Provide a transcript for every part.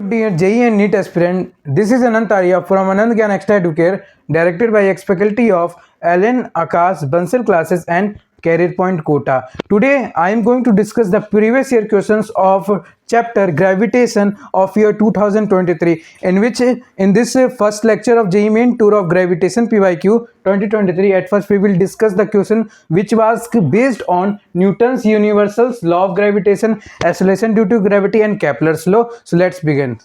dear JEE and NEET aspirant, this is Anant Arya from Anand Gyan Extra Educare, directed by ex-faculty of Alan Akash Bansal classes and Career Point Quota. Today I am going to discuss the previous year questions of chapter Gravitation of year 2023, in which in this first lecture of JEE Main Tour of Gravitation PYQ 2023, at first we will discuss the question which was based on Newton's universal law of gravitation, acceleration due to gravity and Kepler's law. So let's begin.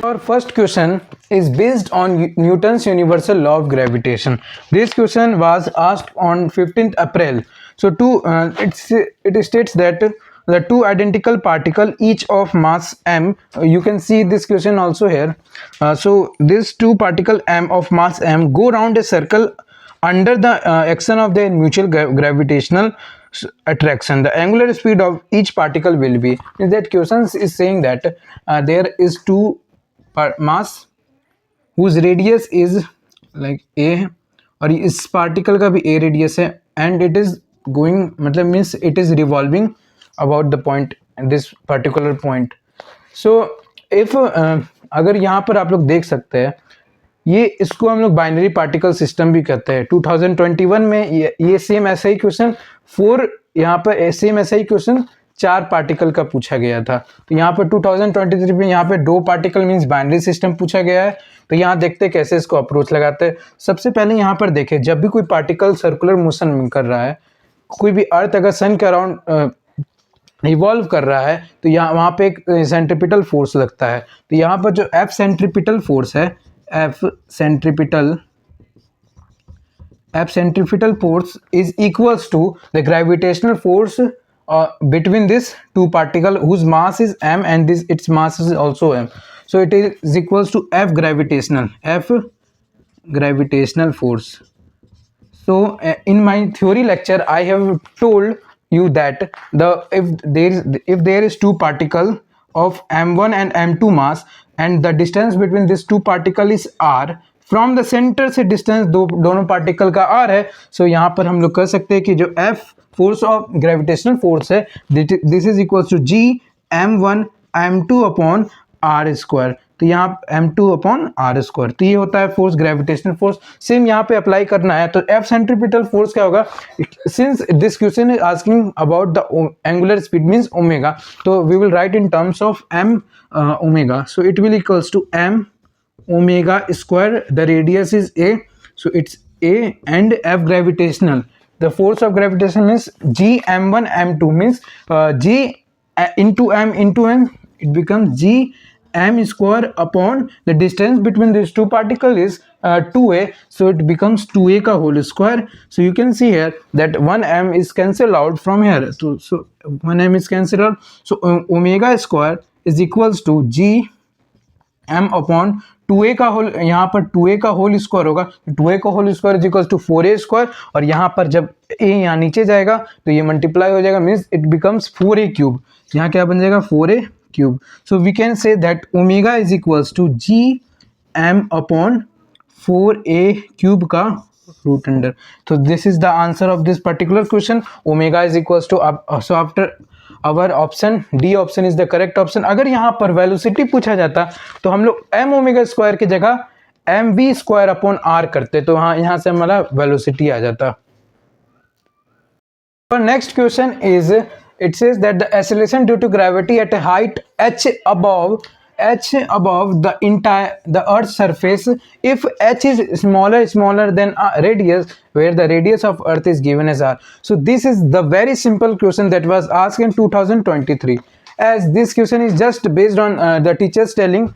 Our first question is based on Newton's universal law of gravitation. This question was asked on 15th April. So it states that the two identical particles, each of mass m, you can see this question also here. So these two particles m of mass m go round a circle under the action of their mutual gravitational attraction. The angular speed of each particle will be. That question is saying that there is two mass whose radius is like a और इस particle का भी a radius है and it is going मतलब means it is revolving about the point this particular point. So if अगर यहाँ पर आप लोग देख सकते हैं, ये इसको हम लोग बाइनरी पार्टिकल सिस्टम भी कहते हैं. 2021 में ये सेम ऐसा ही क्वेश्चन यहाँ पर सेम ऐसा ही क्वेश्चन 4 पार्टिकल का पूछा गया था. तो यहाँ पर 2023 में यहाँ पे 2 पार्टिकल मींस बाइनरी सिस्टम पूछा गया है. तो यहाँ देखते हैं कैसे इसको अप्रोच लगाते हैं. सबसे पहले यहाँ पर देखें, जब भी कोई पार्टिकल सर्कुलर मोशन में कर रहा है, कोई भी अर्थ अगर सन के अराउंड रिवॉल्व कर रहा है, तो यहाँ वहाँ पे एक सेंट्रीपिटल फोर्स लगता है. तो यहाँ पर जो एफ सेंट्रीपिटल फोर्स है, F centripetal force is equals to the gravitational force between these two particles whose mass is m and its mass is also m. So it is equals to F gravitational force. So in my theory lecture I have told you that if there is two particle of m1 and m2 mass and the distance between these two particle is r, from the centre से distance दोनों particle का r है. सो यहाँ पर हम लोग कह सकते हैं कि जो F force of gravitational force है, this is equal to g m1 m2 upon r square. तो यहाँ m2 अपॉन r स्क्वायर. तो ये होता है फोर्स, ग्रेविटेशनल फोर्स. सेम यहाँ पे अप्लाई करना है. तो F सेंट्रीपिटल फोर्स क्या होगा, since this question is asking about the angular speed means omega, तो we will write in terms of m omega. So it will equals to m omega square. The radius is a, so it's a, and F gravitational, the force of gravitation means g m1 m2 means g into m, it becomes g m square upon the distance between these two particles is 2a, so it becomes 2a ka whole square. So you can see here that 1m is cancelled out from here, so 1m is cancelled out. So omega square is equals to g m upon 2a का whole, यहाँ पर 2a का whole square होगा. 2a का whole square is equal to 4a square, और यहाँ पर जब a यहाँ नीचे जाएगा तो ये मल्टीप्लाई हो जाएगा, means it becomes 4a cube. यहाँ क्या बन जाएगा, 4a cube. So we can say that omega is equals to g m upon 4a cube का रूट अंडर. तो this is the answer of this particular question. Omega is equals to, so after our option D option is the correct option. अगर यहाँ पर velocity पूछा जाता तो हम लोग m ओमेगा स्क्वायर की जगह mv स्क्वायर अपॉन r करते, तो हाँ यहाँ से हमारा वेलोसिटी आ जाता. Next question is, it says that the acceleration due to gravity at a height h above the earth's surface, if h is smaller than radius, where the radius of earth is given as r. So this is the very simple question that was asked in 2023, as this question is just based on the teachers telling.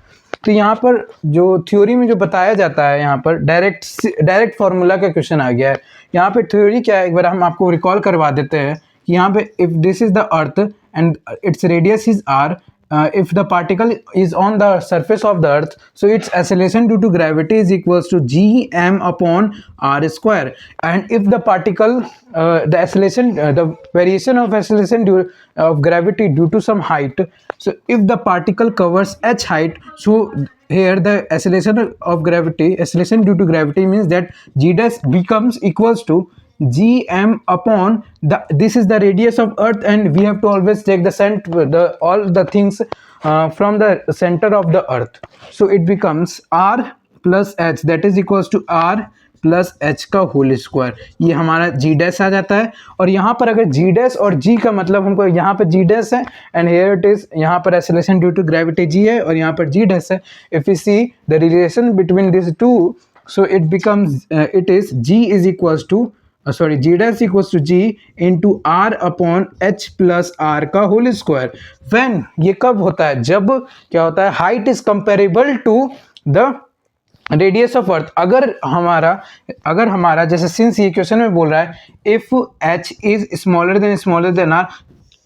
तो यहाँ पर जो theory में जो बताया जाता है, यहाँ पर डायरेक्ट फार्मूला का क्वेश्चन आ गया है. यहाँ पे थ्योरी क्या है, एक बार हम आपको रिकॉल करवा देते हैं कि यहाँ पे if this is the earth and its radius is r if the particle is on the surface of the earth, so its acceleration due to gravity is equals to gm upon r square. And if the particle the acceleration the variation of acceleration due of gravity due to some height, so if the particle covers h height, so here the acceleration due to gravity means that g dash becomes equals to gm upon this is the radius of earth, and we have to always take the center all the things from the center of the earth, so it becomes r plus h that is equals to r plus h का whole square, ये हमारा जी dash आ जाता है। और यहाँ पर अगर जी dash और जी का मतलब हमको यहाँ पर जी डैश है एंड हेयर इट इज, यहाँ पर acceleration due to gravity G है और यहाँ पर जी डैश है। If you see the relation between this two, so it becomes it is g is equals to g dash equals to g into r upon h plus r का whole square. When ये कब होता है, जब क्या होता है, height is comparable to the radius of earth. अगर हमारा जैसे सिंस ये क्वेश्चन में बोल रहा है if h is smaller than r,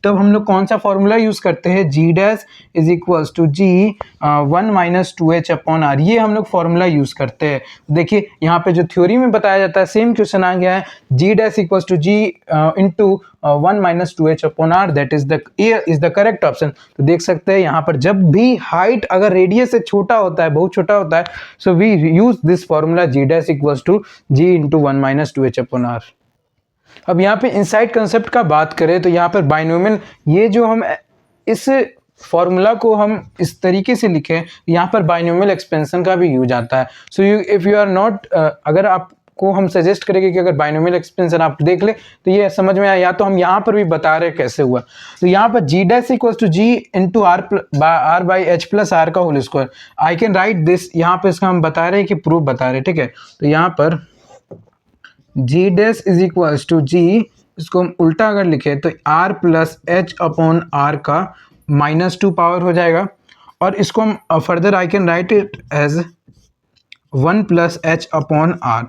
तब हम लोग कौन सा फॉर्मूला यूज करते हैं, g dash is equals to g 1 minus 2h upon r, ये हम लोग फॉर्मूला यूज करते हैं। देखिए यहाँ पे जो थ्योरी में बताया जाता है सेम क्वेश्चन आ गया है, g dash equals to ji into 1 minus 2h upon r, that is the correct option. तो देख सकते हैं यहाँ पर जब भी हाइट अगर रेडियस से छोटा होता है, बहुत छोटा होता है, so we use this formula G dash equals to ji into 1 minus 2h upon R. अब यहाँ पे इनसाइड कंसेप्ट का बात करें तो यहाँ पर बाइनोमियल, ये जो हम इस फॉर्मूला को हम इस तरीके से लिखें, यहाँ पर बाइनोमियल एक्सपेंशन का भी यूज आता है। So if you are not, अगर आपको हम सजेस्ट करेंगे कि अगर बाइनोमियल एक्सपेंशन आप देख ले तो ये समझ में आया, या तो हम यहाँ पर भी बता रहे कैसे हुआ। तो यहाँ पर जी dash equals to ji into r by h plus r का whole square, I can write this, यहाँ पर इसका हम बता रहे हैं कि प्रूफ बता रहे हैं, ठीक है। तो यहाँ पर जी dash is equals to G, इसको हम उल्टा अगर लिखे तो R plus H upon R का -2 पावर हो जाएगा, और इसको हम further I can write it as 1 plus H upon R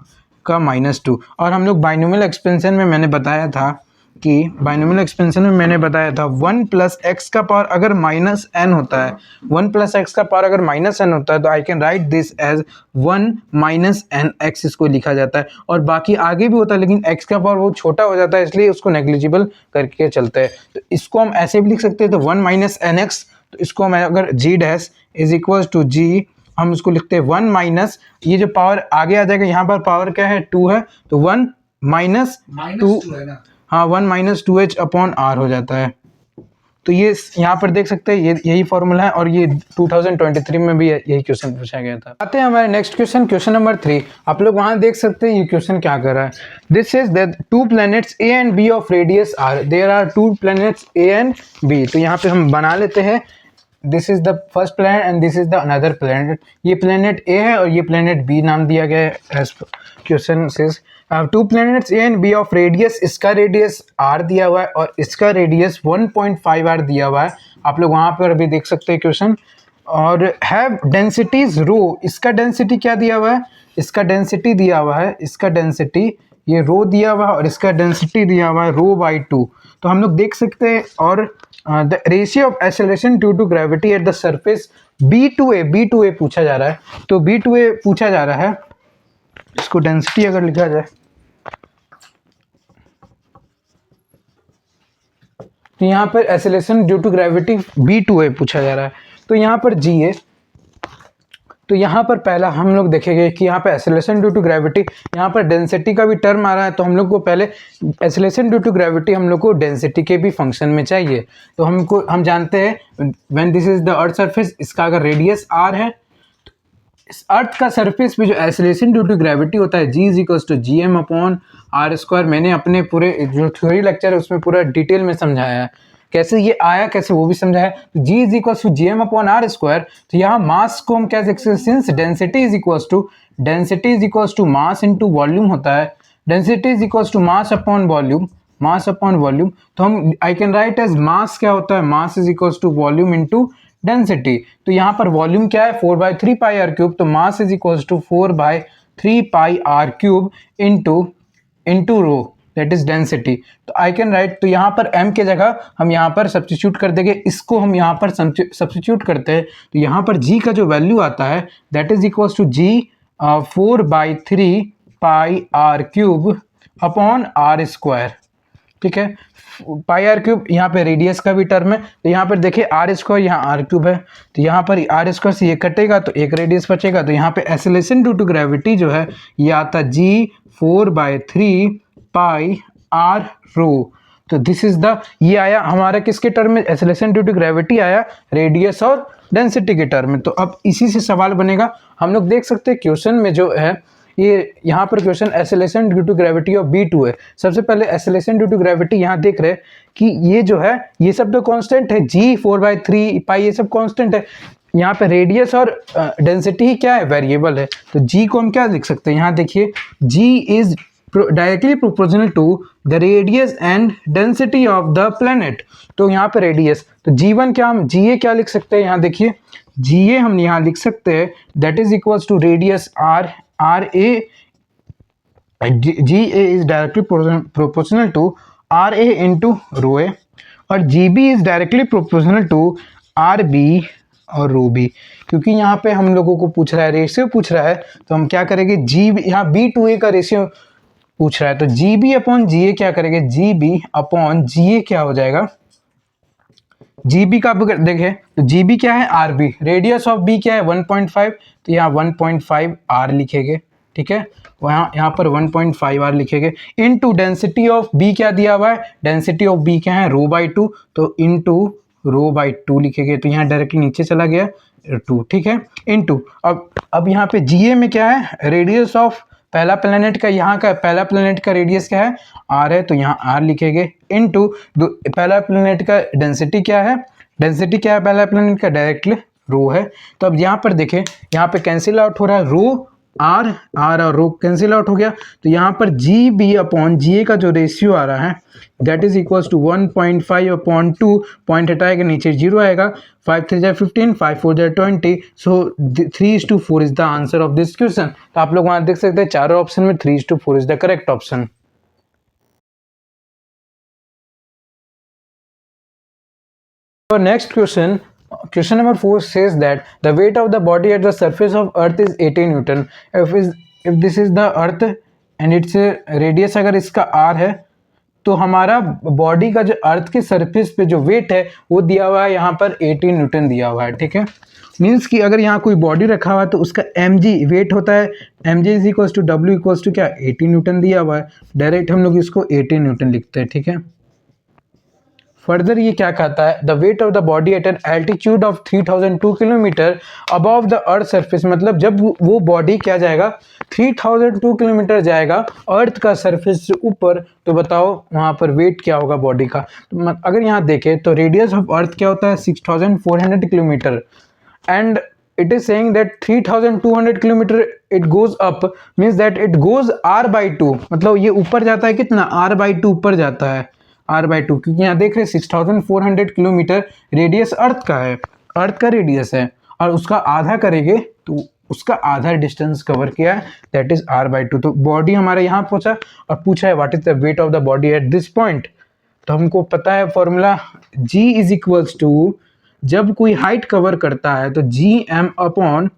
का -2। और हम लोग बाइनोमियल एक्सपेंशन में मैंने बताया था कि 1 प्लस एक्स का पावर अगर माइनस एन होता है, 1 प्लस एक्स का पावर अगर माइनस एन होता है तो I can write this as 1 minus N X, इसको लिखा जाता है। और बाकी आगे भी होता है लेकिन एक्स का पावर बहुत छोटा हो जाता है, इसलिए उसको नेग्लिजिबल करके चलते हैं। तो इसको हम ऐसे भी लिख सकते हैं, तो 1 माइनस एन एक्स, तो इसको हम अगर जी डैश इज इक्वल टू जी, हम इसको लिखते हैं 1 माइनस, ये जो पावर आगे आ जाएगा, यहाँ पर पावर क्या है 2 है, तो 1 माइनस 2, हाँ 1 माइनस 2h अपॉन आर हो जाता है। तो ये यहाँ पर देख सकते हैं, ये यही फॉर्मूला है और ये 2023 में भी यही क्वेश्चन पूछा गया था। आते हैं हमारे नेक्स्ट क्वेश्चन नंबर 3। आप लोग वहाँ देख सकते हैं ये क्वेश्चन क्या कर रहा है। This is that 2 planets A and B of radius R, there are 2 planets A and B। तो यहाँ पे हम बना लेते हैं, this is the first planet and this is the another planet. ये प्लैनेट ए है और ये प्लैनेट बी नाम दिया गया है as question says. 2 planets A and B of radius, इसका रेडियस r दिया हुआ है और इसका रेडियस 1.5 r दिया हुआ है। आप लोग वहाँ पर अभी देख सकते हैं क्वेश्चन। और हैव डेंसिटीज रो, इसका डेंसिटी क्या दिया हुआ है, इसका डेंसिटी दिया हुआ है, इसका डेंसिटी ये रो दिया हुआ है और इसका डेंसिटी दिया हुआ है रो बाई 2। तो हम लोग देख सकते हैं। और the ratio of acceleration due to gravity at the surface B2A पूछा जा रहा है। तो B2A पूछा जा रहा है, इसको डेंसिटी अगर लिखा जाए तो यहाँ पर acceleration due to gravity B2A पूछा जा रहा है। तो यहाँ पर G है, तो यहाँ पर पहला हम लोग देखेंगे कि यहाँ पर एक्सेलरेशन ड्यू टू ग्रेविटी, यहाँ पर डेंसिटी का भी टर्म आ रहा है, तो हम लोग को पहले एक्सेलरेशन ड्यू टू ग्रेविटी हम लोग को डेंसिटी के भी फंक्शन में चाहिए। तो हम जानते हैं when this is the earth surface, इसका अगर रेडियस r है, इस अर्थ का सरफेस पे जो एक्सेलरेशन ड्यू टू ग्रेविटी होता है g is equals to g m upon are square. मैंने अपने पूरे जो थ्योरी लेक्चर है उसमें पूरा डिटेल में समझाया है, कैसे ये आया कैसे वो भी समझाया है। तो g is equals to g m upon are square. तो यहाँ मास को हम क्या देख सकते हैं, since density is equals to mass into volume होता है, density is equals to mass upon volume, तो हम I can write as mass क्या होता है, mass is equals to volume into density. तो यहाँ पर वॉल्यूम क्या है 4/3 पाई आर क्यूब, तो mass is equals to 4/3 pi are cube into rho. That is density. तो आई कैन राइट, तो यहाँ पर m के जगह हम यहाँ पर सब्स्टिट्यूट कर देंगे, इसको हम यहाँ पर सब्स्टिट्यूट करते हैं तो यहाँ पर g का जो वैल्यू आता है that is equals to g 4/3 pi are cube upon are square. ठीक है, पाई आर क्यूब यहाँ पे रेडियस का भी टर्म है, तो यहाँ पर देखिए आर स्क्वायर यहाँ आर क्यूब है, तो यहाँ पर आर स्क्वायर से ये कटेगा तो एक रेडियस बचेगा, तो यहाँ पे एक्सेलरेशन ड्यू टू ग्रेविटी जो है ये आता g 4/3 पाई आर रो। तो दिस इज द, ये आया हमारा किसके टर्म में, एक्सेलरेशन ड्यू टू ग्रेविटी आया रेडियस और डेंसिटी के टर्म में। तो अब इसी से सवाल बनेगा, हम लोग देख सकते हैं क्वेश्चन में जो है ये यहाँ पर question acceleration due to gravity of B2 है। सबसे पहले एक्सेलरेशन ड्यू टू ग्रेविटी यहाँ देख रहे हैं कि ये जो है ये सब तो कांस्टेंट है, g 4/3 पाई ये सब कांस्टेंट है, यहाँ पे रेडियस और डेंसिटी ही क्या है, वेरिएबल है। तो g को हम क्या लिख सकते हैं, यहाँ देखिए g is directly proportional to the radius and density of the planet. तो यहाँ पे रेडियस, तो g1 क्या हम ga क्या लिख सकते हैं, यहाँ देखिए ga हम यहाँ लिख सकते हैं that is equals to radius r a, ga is directly proportional to ra into rho a और gb is directly proportional to rb और रो बी। क्योंकि यहाँ पे हम लोगों को पूछ रहा है, रेशियो पूछ रहा है, तो हम क्या करेंगे, जी बी, यहाँ B2A का रेशियो पूछ रहा है तो जी बी अपॉन जी ए क्या करेंगे, जी बी अपॉन जी ए क्या हो जाएगा, जी बी का देखें तो जी बी क्या है, R B, radius of B क्या है 1.5, तो यहाँ 1.5 आर लिखेंगे। ठीक है, वहाँ यहाँ पर 1.5 आर लिखेंगे इनटू डेंसिटी ऑफ बी क्या दिया हुआ है, डेंसिटी ऑफ बी क्या है ρ/2, तो इनटू ρ/2 लिखेंगे, तो यहाँ डायरेक्टली नीचे चला गया 2। ठीक है, इनटू अब यहाँ पे जीए में क्या है, रेडियस ऑफ पहला प्लेनेट का, यहाँ का पहला प्लेनेट का रेडियस क्या है, आर है, तो यहाँ आर लिखेंगे इनटू पहला प्लेनेट का डेंसिटी क्या है, डेंसिटी क्या है पहला प्लेनेट का, डायरेक्टली रो है। तो अब यहाँ पर देखें, यहाँ पे कैंसिल आउट हो रहा है, रो आर आर और रो कैंसिल आउट हो गया, तो यहाँ पर जी बी अपॉन जी ए का जो रेशियो आ रहा है that is equals to 1.5 upon 2, point हटाएगा नीचे 0 आएगा, 5 3 जा 15, 5 4 जा 20, सो 3:4 is the answer of this question. तो आप लोग वहां देख सकते हैं चारों ऑप्शन में 3:4 is the correct option. Next question, question number 4 says that the weight of the body at the surface of earth is 80 newton if this is the earth and its radius अगर इसका r है तो हमारा body का जो अर्थ के surface पे जो वेट है वो दिया हुआ है यहाँ पर 80 न्यूटन दिया हुआ है। ठीक है, मीन्स कि अगर यहाँ कोई बॉडी रखा हुआ है तो उसका mg वेट होता है, mg is equals to w equals to क्या 80 न्यूटन दिया हुआ है, डायरेक्ट हम लोग इसको 80 न्यूटन लिखते हैं। ठीक है, फर्दर ये क्या कहता है, the weight of the body eight an altitude of 3002 kilometre above the earth surface, मतलब जब वो बॉडी क्या जाएगा 3002 किलोमीटर जाएगा अर्थ का सरफेस से ऊपर, तो बताओ वहाँ पर वेट क्या होगा बॉडी का। तो अगर यहाँ देखें तो रेडियस ऑफ अर्थ क्या होता है 6400 kilometre and it is saying that 3200 kilometre it goes up means that it goes r/2, मतलब ये ऊपर जाता है कितना r/2 ऊपर जाता है r/2, क्योंकि यहाँ देख रहे हैं 6400 किलोमीटर रेडियस अर्थ का है, अर्थ का रेडियस है और उसका आधा करेंगे तो उसका आधा डिस्टेंस कवर किया है दैट इज r/2। तो बॉडी हमारे यहाँ पहुंचा और पूछा है what is the weight of the body at this point, तो हमको पता है formula g is equals to, जब कोई हाइट कवर करता है तो gm upon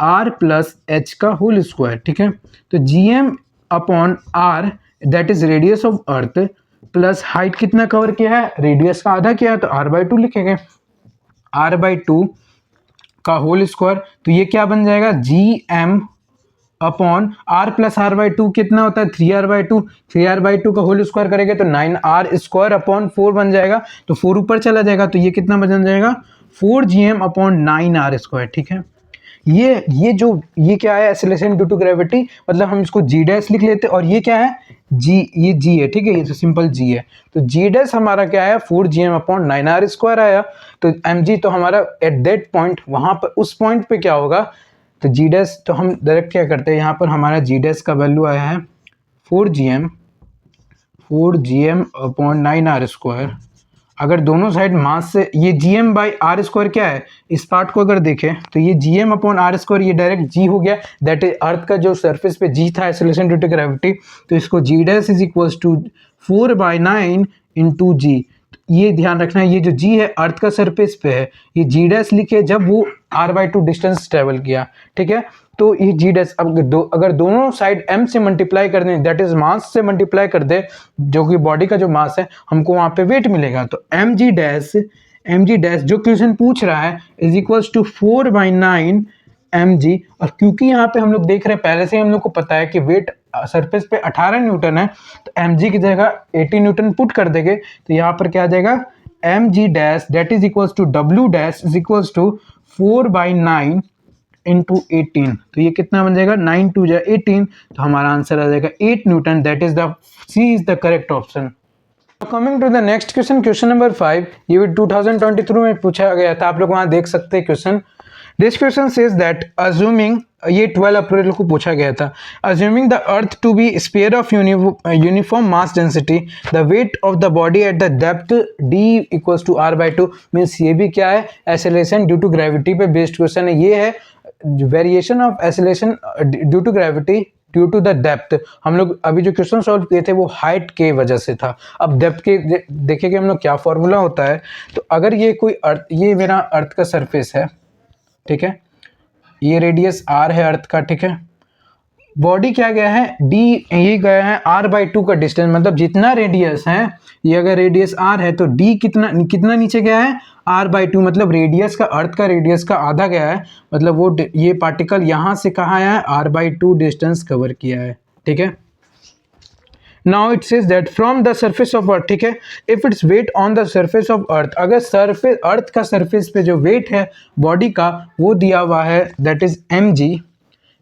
r plus h का होल स्क्वायर। ठीक है, तो gm upon r that is radius of earth plus height कितना कवर किया है, रेडियस का आधा किया है, तो r/2 लिखेंगे, r/2 का होल स्क्वायर, तो ये क्या बन जाएगा gm upon r plus r/2 कितना होता है 3r/2, 3r/2 का होल स्क्वायर करेंगे तो 9r स्क्वायर अपॉन 4 बन जाएगा, तो 4 ऊपर चला जाएगा तो ये कितना बन जाएगा 4gm अपॉन 9r स्क्वायर। ठीक है, ये क्या है एक्सेलरेशन ड्यू टू ग्रेविटी, मतलब हम इसको g डैश लिख लेते और ये क्या है g, ये g है। ठीक है, ये तो सिंपल g है, तो g डैश हमारा क्या है 4gm अपॉन 9r स्क्वायर आया, तो mg तो हमारा एट दैट पॉइंट वहां पर उस पॉइंट पे क्या होगा, तो g डैश तो हम डायरेक्ट क्या करते हैं, यहाँ पर हमारा g डैश का वैल्यू आया है 4gm अपॉन 9r स्क्वायर अगर दोनों साइड मास से, ये gm बाई आर स्क्वायर क्या है, इस पार्ट को अगर देखें तो ये gm अपॉन आर स्क्वायर, ये डायरेक्ट g हो गया, दैट इज अर्थ का जो सरफेस पे g था एक्सेलरेशन ड्यू टू ग्रेविटी, तो इसको g dash is equals to 4/9 into g. ये ध्यान रखना है, ये जो g है अर्थ का सरफेस पे है, ये g डैश लिखे जब वो r/2 डिस्टेंस ट्रेवल किया, ठीक है। तो ये g डैश अगर दोनों साइड m से मल्टीप्लाई कर दें, दैट इज मास से मल्टीप्लाई कर दे, जो कि बॉडी का जो मास है, हमको वहां पे वेट मिलेगा। तो mg डैश जो क्वेश्चन पूछ रहा है इज इक्वल्स टू 4/9 mg। और क्योंकि यहाँ पे हम लोग देख रहे हैं, पहले से ही हम लोग को पता है कि वेट सरफेस पे 18 न्यूटन है, तो mg की जगह 80 न्यूटन पुट कर देंगे, तो यहाँ पर क्या आ जाएगा, mg dash that is equals to w dash is equals to 4/9 into 18। तो ये कितना बन जाएगा, 9 2 जा 18, तो हमारा आंसर आ जाएगा 8 newton. That is the C is the correct option. Coming to the next question, question number 5, ये भी 2023 में पूछा गया था, आप लोग वहां देख सकते हैं question. This question says that assuming, ये 12 अप्रैल को पूछा गया था, assuming the earth to be sphere of uniform mass density, the weight of the body at the depth d equals to r/2, means ये भी क्या है, एक्सेलरेशन ड्यू टू ग्रेविटी पे बेस्ड क्वेश्चन है। ये है variation of acceleration due to gravity due to the depth. हम लोग अभी जो क्वेश्चन सॉल्व किए थे वो हाइट के वजह से था। अब डेप्थ के देखेंगे हम लोग क्या फॉर्मूला होता है। तो अगर ये कोई अर्थ, ये मेरा अर्थ का सरफेस है, ठीक है, ये रेडियस r है अर्थ का, ठीक है, बॉडी क्या गया है d, ये गया है r/2 का डिस्टेंस, मतलब जितना रेडियस है, ये अगर रेडियस r है तो d कितना नीचे गया है, r/2, मतलब रेडियस का, अर्थ का रेडियस का आधा गया है, मतलब वो ये पार्टिकल यहाँ से कहाँ आया है, r/2 डिस्टेंस कवर किया है, ठीक है। Now it says that from the surface of earth, ठीक है, if its weight on the surface of earth, अगर सरफेस, अर्थ का सरफेस पे जो वेट है बॉडी का वो दिया हुआ है, that is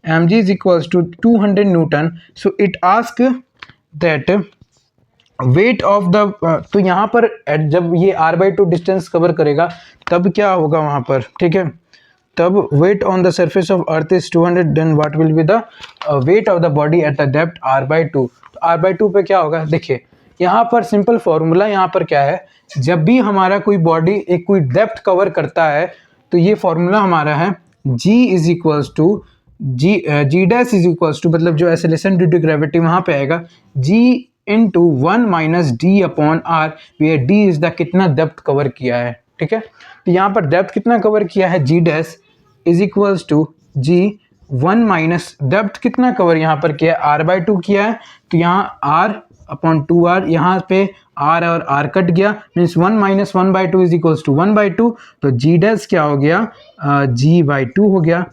mg is equals to 200 Newton. So it ask that wait of the, तो यहाँ पर जब ये r/2 डिस्टेंस कवर करेगा तब क्या होगा वहाँ पर, ठीक है, तब weight on the surface of earth is 200, then what will be the weight of the body at the depth r/2। तो r/2 पे क्या होगा, देखिए यहाँ पर सिंपल फॉर्मूला, यहाँ पर क्या है, जब भी हमारा कोई बॉडी एक कोई डेप्थ कवर करता है तो ये फॉर्मूला हमारा है g is equals to g dash is equals to, मतलब जो एक्सेलरेशन ड्यू टू ग्रेविटी वहाँ पे आएगा g into 1 minus d upon r, where d is the कितना डेप्थ कवर किया है, ठीक है। तो यहाँ पर डेप्थ कितना कवर किया है, g dash is equals to g 1 minus depth कितना कवर यहाँ पर किया है, r/2 किया है, तो यहाँ r अपॉन 2r, यहाँ पे r और r कट गया, means 1 minus 1/2 is equals to 1/2, तो g डैश क्या हो गया, g/2 हो गया।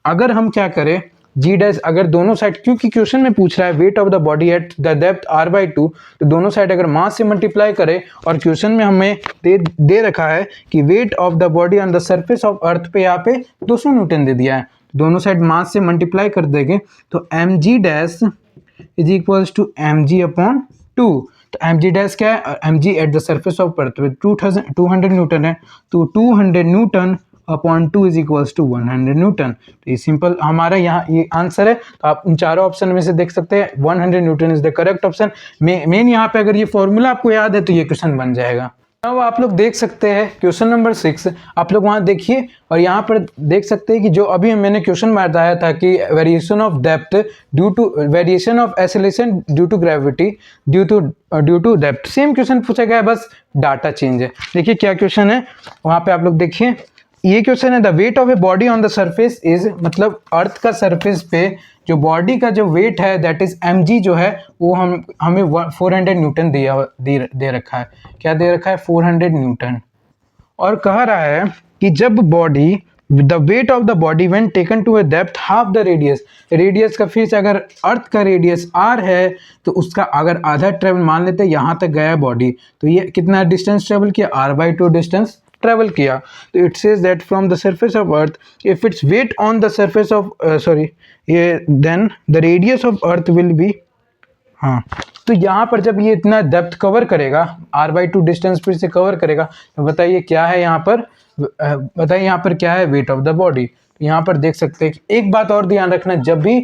अगर हम क्या करें, g डैश अगर दोनों साइड, क्योंकि क्वेश्चन में पूछ रहा है weight of the body at the depth r/2, तो दोनों साइड अगर मास से मल्टीप्लाई करें, और क्वेश्चन में हमें दे रखा है कि wait of the body on the surface of earth पे यहाँ पे 200 न्यूटन दे दिया है, दोनों साइड मास से मल्टीप्लाई कर देंगे, तो mg dash is equals to mg upon 2। तो mg डैश क्या है, mg at the surface of earth 200 newton है, तो 200 newton upon 2 is equals to 100 newton. तो ये सिंपल हमारा यहाँ ये आंसर है। तो आप इन चारों ऑप्शन में से देख सकते हैं 100 Newton is the correct option. Main यहाँ पे अगर ये फॉर्मूला आपको याद है तो ये क्वेश्चन बन जाएगा। अब आप लोग देख सकते हैं क्वेश्चन नंबर 6, आप लोग वहाँ देखिए और यहाँ पर देख सकते हैं कि जो अभी मैंने क्वेश्चन बताया था कि variation of depth due to variation of acceleration due to gravity due to depth, same question पूछा गया है, बस डाटा चेंज है। देखिए क्या क्वेश्चन है वहाँ पे, आप लोग देखिए ये क्वेश्चन है, the weight of a body on the surface is, मतलब अर्थ का सरफेस पे जो बॉडी का जो वेट है दैट इज mg जो है वो हमें 400 न्यूटन दे रखा है। क्या दे रखा है, 400 न्यूटन। और कह रहा है कि जब body, the weight of the body when taken to a depth half the radius, radius का फिर से अगर अर्थ का रेडियस r है तो उसका अगर आधा ट्रेवल मान लेते हैं यहाँ तक गया बॉडी, तो ये कितना डिस्टेंस ट्रेवल किया, r/2 डिस्टेंस ट्रेवल किया। तो it says that from the surface of earth if its weight on the surface of ये then the radius of earth will be, हाँ, तो यहाँ पर जब ये इतना डेप्थ कवर करेगा, r/2 डिस्टेंस फिर से कवर करेगा, तो बताइए क्या है यहाँ पर, बताइए यहाँ पर क्या है, वेट ऑफ द बॉडी। यहाँ पर देख सकते हैं कि एक बात और ध्यान रखना, जब भी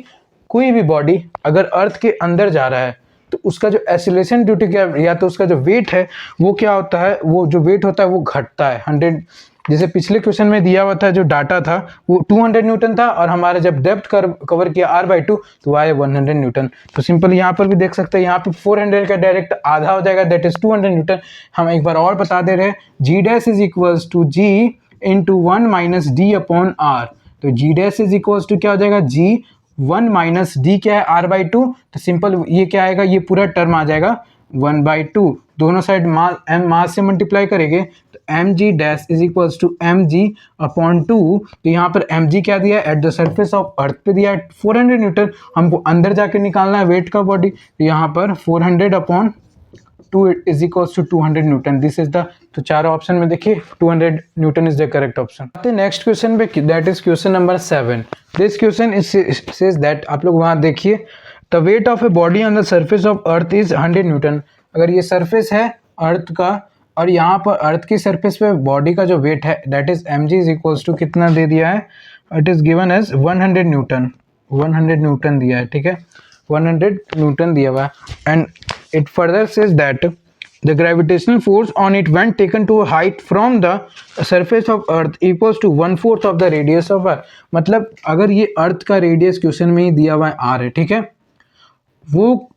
कोई भी बॉडी अगर अर्थ के अंदर जा रहा है तो उसका जो एक्सीलरेशन ड्यू टू या तो उसका जो वेट है वो क्या होता है, वो जो वेट होता है वो घटता है 100। जैसे पिछले क्वेश्चन में दिया हुआ था जो डाटा था वो 200 न्यूटन था, और हमारा जब डेप्थ कवर किया r/2 तो आए 100 न्यूटन। तो सिंपल यहाँ पर भी देख सकते हैं, यहाँ पे 400 का डायरेक्ट आधा हो जाएगा, दैट इज 200 न्यूटन। हम एक बार और बता दे रहे हैं, g dash is equals to ji into 1 minus d upon r. तो g dash is equals to क्या हो जाएगा, जी 1 माइनस डी क्या है r/2। तो सिंपल ये क्या आएगा, ये पूरा टर्म आ जाएगा 1/2। दोनों साइड मास से मल्टीप्लाई करेंगे तो m g dash is equals to m g upon 2। तो यहाँ पर एम जी क्या दिया है, at the surface of earth पे दिया है 400 न्यूटन। हमको अंदर जाके निकालना है वेट का बॉडी, तो यहाँ पर 400 upon 2 is equals to 200 newton. This is the, तो चारों ऑप्शन में देखिए 200 newton is the correct option. आते नेक्स्ट क्वेश्चन पे, that is question number 7। This question is says that, आप लोग वहाँ देखिए, the weight of a body on the surface of earth is 100 newton. अगर ये सरफेस है अर्थ का और यहाँ पर अर्थ की सरफेस पे बॉडी का जो वेट है that is m g is equals to कितना दे दिया है, it is given as 100 newton. 100 newton दिया है, ठीक है, 100 न्यूटन दिया हुआ है। And it further says that the gravitational force on it when taken to a height from the surface of earth equals to 1/4 of the radius of earth। मतलब अगर ये अर्थ का रेडियस क्वेश्चन में ही दिया हुआ है r है, ठीक है, वो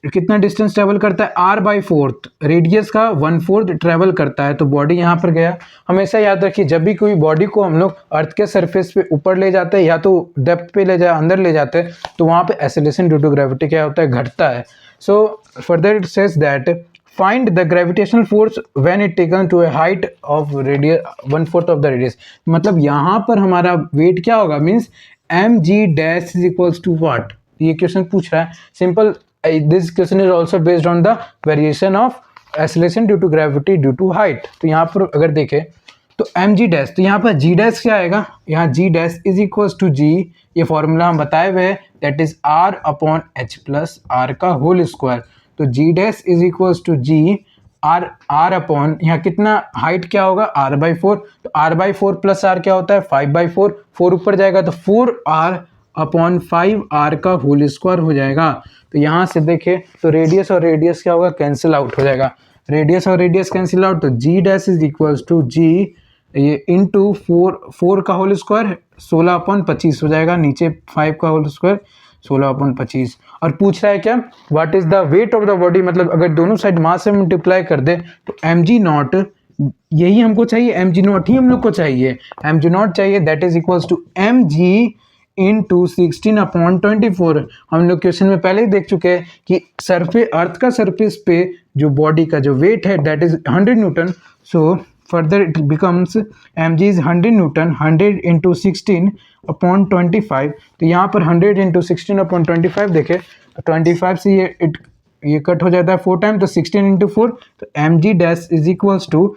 कितना डिस्टेंस ट्रेवल करता है, r/4, रेडियस का 1/4 ट्रेवल करता है। तो बॉडी यहाँ पर गया। हमेशा याद रखिए, जब भी कोई बॉडी को हम लोग अर्थ के सरफेस पे ऊपर ले जाते हैं या तो डेप्थ पे ले जाए, अंदर ले जाते हैं, तो वहाँ पे एक्सेलरेशन ड्यू टू ग्रेविटी क्या होता है, घटता है। So further it says that find the gravitational force when it taken to a height of radius 1/4 of the radius। मतलब यहाँ पर हमारा वेट क्या होगा, means m g dash is equals to what. ये क्वेश्चन पूछ रहा है simple. This question is also based on the variation of acceleration due to gravity due to height. तो यहाँ पर अगर देखें तो एम जी डैश, तो यहाँ पर जी डैश क्या आएगा, यहाँ g dash is equals to g, ये फॉर्मूला हम बताए हुए हैं, that is r upon h plus r का होल स्क्वायर। तो g dash is equals to g r upon, यहाँ कितना हाइट क्या होगा, r/4। तो r/4 प्लस आर क्या होता है, 5/4। 4 ऊपर जाएगा तो 4r अपॉन 5r का होल स्क्वायर हो जाएगा। तो यहाँ से देखें तो रेडियस और रेडियस क्या होगा, कैंसिल आउट हो जाएगा। रेडियस और रेडियस कैंसिल आउट, तो g dash is equals to g ये इंटू 4 का होल स्क्वायर 16/25 हो जाएगा, नीचे 5 का होल स्क्वायर 16/25। और पूछ रहा है क्या, what is the weight of the body. मतलब अगर दोनों साइड मास से मल्टीप्लाई कर दे तो एम जी नॉट, यही हमको चाहिए, एम जी नॉट ही हम लोग को चाहिए, एम जी नॉट चाहिए, that is equals to m g into 16/24। हम लोग क्वेश्चन में पहले ही देख चुके हैं कि सरफेस अर्थ का सरफेस पे जो बॉडी का जो वेट है that is 100 Newton. So further it becomes mg is 100 newton, 100 into 16/25। तो यहाँ पर 100 into 16/25 देखें तो 25 से ये कट हो जाता है 4 टाइम, तो 16 into 4, तो mg dash is equals to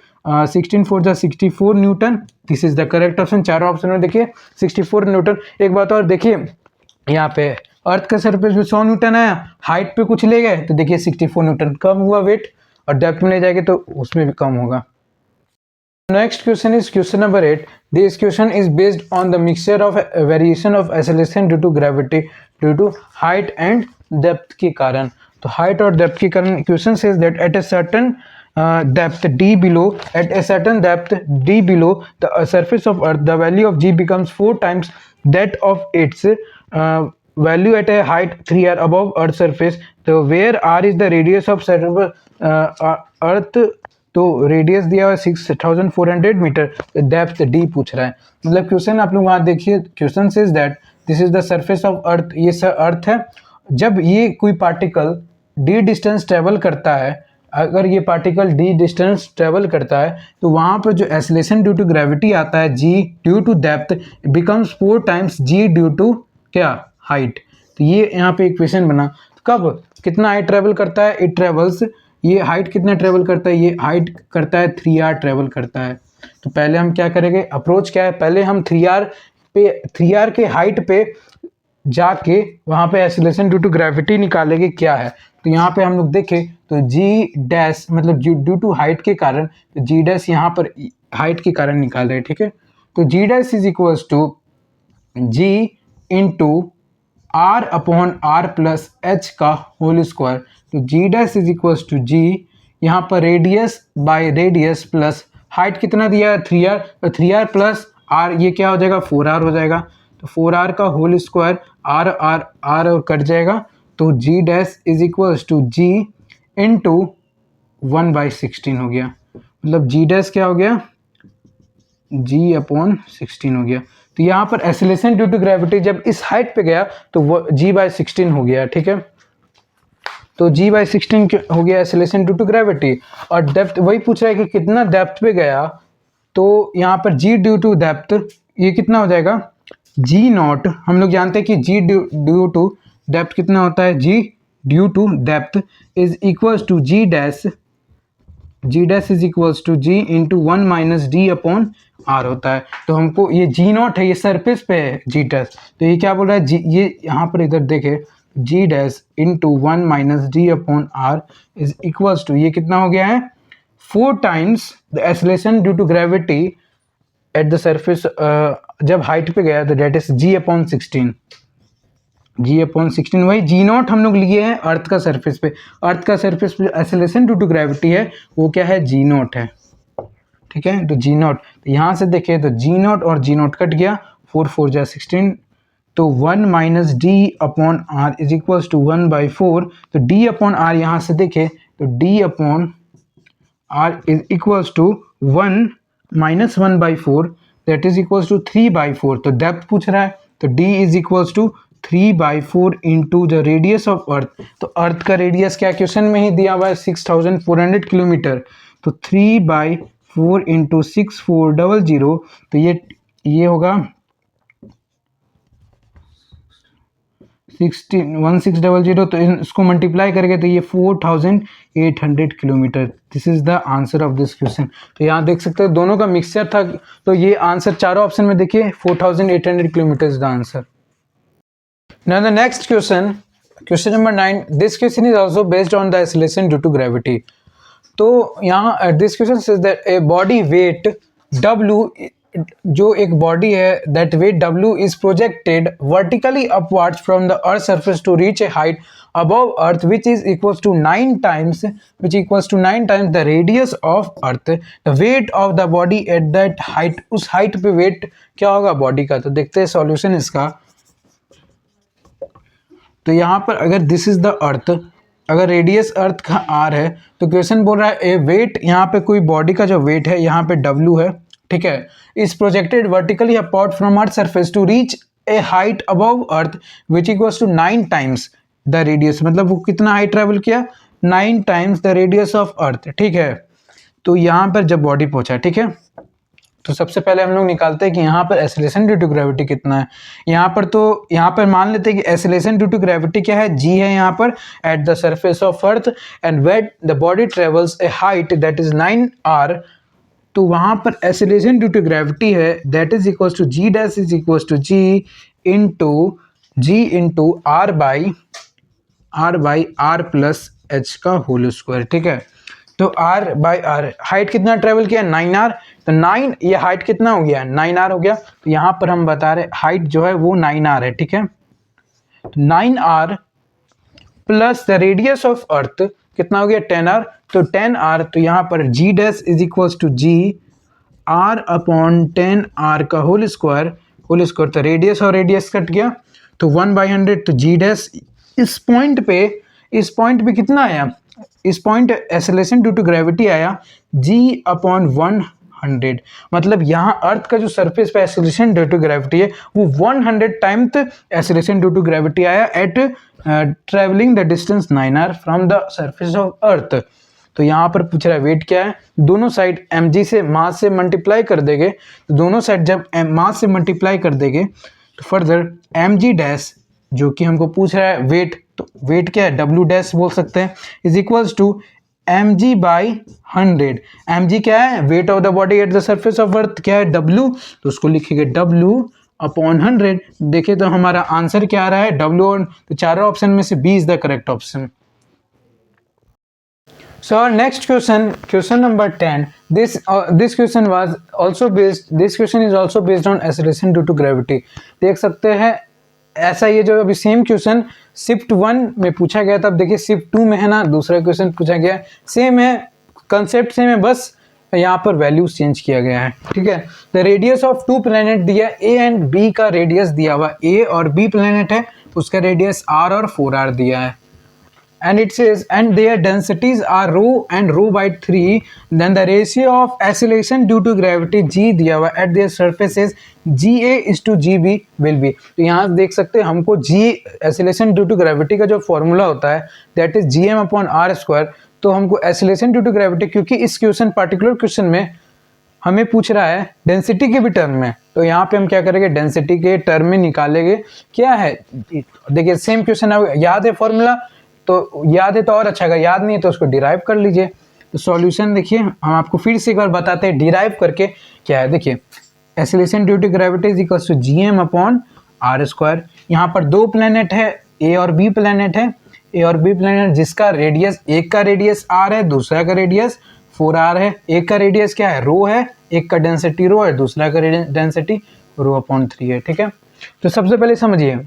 16 4 जा 64 newton. This is the correct option. चारों ऑप्शन में देखिए 64 न्यूटन। एक बात और देखिए, यहाँ पे अर्थ का सरफेस पे 100 न्यूटन आया, हाइट पे कुछ ले गए तो देखिए 64 न्यूटन कम हुआ वेट, और डेप्थ में ले जाएंगे तो उसमें भी कम होगा। Next question is question number 8. This question is based on the mixture of variation of acceleration due to gravity due to height and depth के कारण। तो height और depth के कारण question says that at a certain depth d below the surface of earth the value of g becomes 4 times that of its value at a height 3r above earth surface। तो where r is the radius of earth, तो radius दिया हुआ है 6400 metre, depth D पूछ रहा है। मतलब question आप लोग वहाँ देखिए, question says that this is the surface of अर्थ, ये अर्थ है। जब ये कोई पार्टिकल डी डिस्टेंस ट्रेवल करता है, अगर ये पार्टिकल डी डिस्टेंस ट्रेवल करता है तो वहाँ पर जो एक्सेलरेशन ड्यू टू ग्रेविटी आता है g due to depth becomes 4 times g due to क्या, हाइट। तो ये यहाँ पे इक्वेशन बना। तो कब कितना हाइट ट्रेवल करता है, इट ट्रेवल्स, ये हाइट कितना ट्रेवल करता है, ये हाइट करता है 3r ट्रेवल करता है। तो पहले हम क्या करेंगे, अप्रोच क्या है, पहले हम 3r के हाइट पे जाके वहाँ पे एक्सेलरेशन ड्यू टू ग्रेविटी निकालेंगे क्या है। तो यहाँ पे हम लोग देखें तो जी डैश मतलब ड्यू टू हाइट के कारण, तो जी डैश यहाँ पर हाइट के कारण निकाल रहे हैं, ठीक है। तो g dash is equals to ji into r upon r plus h का होल स्क्वायर। तो g dash is equals to g, यहाँ पर radius by radius plus height कितना दिया है 3r, तो 3r प्लस r ये क्या हो जाएगा 4r हो जाएगा, तो 4r का whole square r r r और कट जाएगा, तो g dash is equals to ji into 1/16 हो गया, मतलब जी डैश क्या हो गया जी अपॉन 16 हो गया। तो यहाँ पर एक्सेलरेशन ड्यू टू ग्रेविटी जब इस हाइट पे गया तो वो g/16 हो गया, ठीक है। तो g/16 हो गया एक्सेलरेशन ड्यू टू ग्रेविटी, और डेप्थ वही पूछ रहा है कि कितना डेप्थ पे गया, तो यहाँ पर g ड्यू टू डेप्थ ये कितना हो जाएगा g नॉट, हम लोग जानते हैं कि g ड्यू टू डेप्थ कितना होता है, g due to depth is equals to g dash is equals to ji into 1 minus d upon r होता है। तो हमको ये जी नॉट है, ये सरफेस पे है जी डैश, तो ये क्या बोल रहा है जी, ये यहाँ पर इधर देखे g dash into 1 minus d upon r is equals to ये कितना हो गया है 4 times the acceleration due to gravity at the surface, जब हाइट पे गया तो डेट इज जी अपॉन 16, वही जी नॉट हम लोग लिए हैं अर्थ का सरफेस पे, अर्थ का सरफेस पे एक्सेलरेशन ड्यू टू ग्रेविटी है वो क्या है जी नॉट है, ठीक है। तो जी नॉट, तो यहाँ से देखें तो जी नॉट और जी नॉट कट गया, 4 4 जा 16, तो 1 minus d upon r is equals to 1/4, तो डी अपॉन आर यहाँ से देखें तो d upon r is equals to 1 minus 1/4 that is equals to 3/4, तो डेप्थ पूछ रहा है, तो d is equals to 3/4 into the radius of earth, तो अर्थ का रेडियस क्या क्वेश्चन में ही दिया हुआ है 6400 किलोमीटर, तो 3/4 इंटू 6400, तो ये होगा 1600, तो इसको मल्टीप्लाई करके तो ये 4800 kilometre, this is the answer of this question. तो यहाँ देख सकते हैं दोनों का मिक्सचर था, तो ये आंसर चारों ऑप्शन में देखिए 4800 kilometre is the answer. Now the next question, question number 9. This question is also based on the acceleration due to gravity. तो यहाँ this question says that a body weight W, जो एक body है that weight W is projected vertically upwards from the earth surface to reach a height above earth which equals to 9 times the radius of earth. The weight of the body at that height, उस height पे weight क्या होगा body का, तो देखते हैं solution इसका। तो यहाँ पर अगर दिस इज द अर्थ, अगर रेडियस अर्थ का आर है, तो क्वेश्चन बोल रहा है ए वेट, यहाँ पे कोई बॉडी का जो वेट है यहाँ पे डब्ल्यू है, ठीक है, is projected vertically upward from earth surface to reach a height above earth which equals to 9 times the radius, मतलब वो कितना हाइट ट्रेवल किया 9 times the radius of earth, ठीक है। तो यहाँ पर जब बॉडी पहुंचा, ठीक है, तो सबसे पहले हम लोग निकालते हैं कि यहाँ पर एक्सेलरेशन ड्यू टू ग्रेविटी कितना है। यहाँ पर मान लेते हैं कि एक्सेलरेशन ड्यू टू ग्रेविटी क्या है, जी है यहाँ पर at the surface of earth and weight the body travels a height that is 9r, तो वहाँ पर एक्सेलरेशन ड्यू टू ग्रेविटी है that is equals to g dash is equals to ji into r by r plus h का whole square, ठीक है। तो r by r height कितना travel किया 9r, तो 9 ये हाइट कितना हो गया 9r हो गया, तो यहाँ पर हम बता रहे हाइट जो है वो 9r है, ठीक है। तो 9r plus the radius of अर्थ कितना हो गया 10r, तो 10r, तो यहाँ पर g dash is equals to g r upon 10r का होल स्क्वायर, तो रेडियस और रेडियस कट गया, तो 1/100, तो g डैश इस पॉइंट पे कितना आया, इस point acceleration due to gravity आया g अपॉन 100, मतलब यहाँ अर्थ का जो सरफेस पे एक्सेलरेशन ड्यू टू ग्रेविटी है वो 100 times acceleration due to gravity आया at travelling the distance 9r from the surface of earth. तो यहाँ पर पूछ रहा है वेट क्या है, दोनों साइड mg से मास से मल्टीप्लाई कर देंगे, तो दोनों साइड जब मास से मल्टीप्लाई कर देंगे तो फर्दर mg डैश जो कि हमको पूछ रहा है वेट, तो वेट क्या है w डैश बोल सकते हैं is equals to mg by 100, mg क्या है weight of the body at the surface of earth, क्या है w, तो उसको लिखेंगे w अपॉन 100। देखिए तो हमारा आंसर क्या आ रहा है w, तो चारों ऑप्शन में से b is the correct option. So our next question number 10. This question is also based on acceleration due to gravity. देख सकते हैं ऐसा ये जो अभी सेम क्वेश्चन शिफ्ट 1 में पूछा गया था, अब देखिए शिफ्ट 2 में है ना, दूसरा क्वेश्चन पूछा गया है, सेम है, कंसेप्ट सेम है, बस यहाँ पर वैल्यूज चेंज किया गया है, ठीक है। The radius of two planet दिया, ए एंड बी का रेडियस दिया हुआ, ए और बी प्लैनेट है, उसका रेडियस r और 4r दिया है, and it says and their densities are rho and rho by 3, then the ratio of acceleration due to gravity g दिया हुआ at their surfaces ga is to gb will be। तो यहाँ देख सकते हैं हमको g acceleration due to gravity का जो फॉर्मूला होता है that is gm upon r square, तो हमको acceleration due to gravity, क्योंकि इस क्वेश्चन पर्टिकुलर क्वेश्चन में हमें पूछ रहा है डेंसिटी के भी टर्म में, तो यहाँ पे हम क्या करेंगे, डेंसिटी के टर्म में निकालेंगे। क्या है देखिए सेम क्वेश्चन है, याद है फॉर्मूला, तो याद है तो और अच्छा, अगर याद नहीं है तो उसको डिराइव कर लीजिए। तो सॉल्यूशन देखिए हम आपको फिर से एक बार बताते हैं डिराइव करके क्या है। देखिए acceleration due to gravity is equal to GM upon are square. यहाँ पर दो प्लैनेट है, ए और बी प्लैनेट है, ए और बी प्लैनेट जिसका रेडियस, एक का रेडियस आर है, दूसरा का रेडियस 4r है। एक का रेडियस क्या है, रो है, एक का डेंसिटी रो है, दूसरा का डेंसिटी रो अपॉन 3 है, ठीक है। तो सबसे पहले समझिए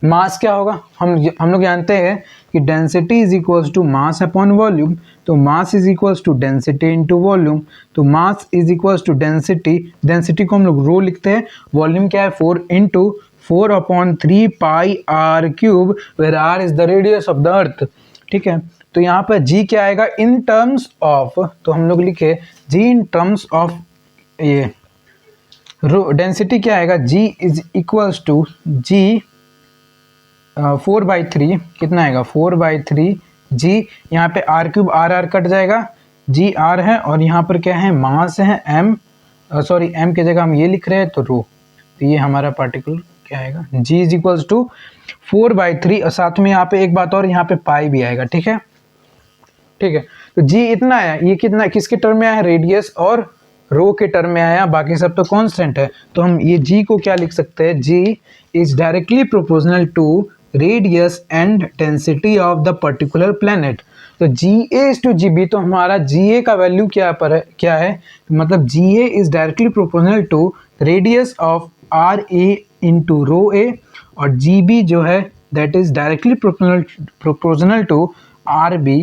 मास क्या होगा, हम लोग जानते हैं कि density is equals to mass upon volume, तो mass is equals to density into volume, तो mass is equals to density, density को हम लोग रो लिखते हैं, वॉल्यूम क्या है 4 into 4 upon 3 pi are cube, where r is the radius of the earth, ठीक है। तो यहाँ पर g क्या आएगा इन टर्म्स ऑफ, तो हम लोग लिखे g इन टर्म्स ऑफ ये डेंसिटी क्या आएगा, g is equals to g 4/3, कितना आएगा 4/3 g, यहाँ पे r क्यूब r कट जाएगा, g r है और यहाँ पर क्या है मास है m, सॉरी m की जगह हम ये लिख रहे हैं तो रो, तो ये हमारा पार्टिकुलर क्या आएगा g इज इक्वल्स टू 4/3, और साथ में यहाँ पे एक बात और, यहाँ पे पाई भी आएगा, ठीक है, ठीक है। तो g इतना आया, ये कितना किसके टर्म में आया, रेडियस और रो के टर्म में आया, बाकी सब तो कांस्टेंट है, तो हम ये g को क्या लिख सकते हैं, g is directly proportional to radius and density of the particular planet. तो GA इज टू GB, तो हमारा GA का वैल्यू क्या है, मतलब GA is directly proportional to radius of RA into rho A, और GB जो है that is directly proportional to RB